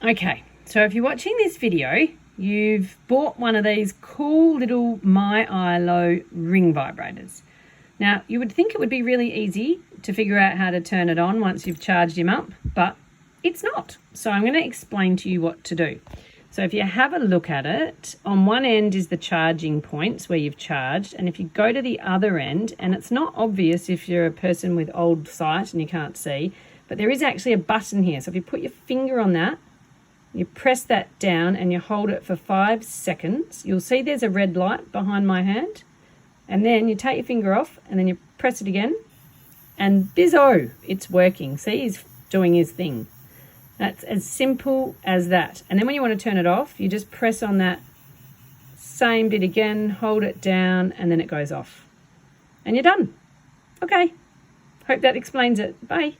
Okay, so if you're watching this video, you've bought one of these cool little Ilo Ring Vibrators. Now, you would think it would be really easy to figure out how to turn it on once you've charged him up, but it's not. So I'm going to explain to you what to do. So if you have a look at it, on one end is the charging points where you've charged, and if you go to the other end, and it's not obvious if you're a person with old sight and you can't see, but there is actually a button here. So if you put your finger on that, you press that down and you hold it for 5 seconds. You'll see there's a red light behind my hand. And then you take your finger off and then you press it again. And bizzo, it's working. See, he's doing his thing. That's as simple as that. And then when you want to turn it off, you just press on that same bit again, hold it down, and then it goes off. And you're done. Okay. Hope that explains it. Bye.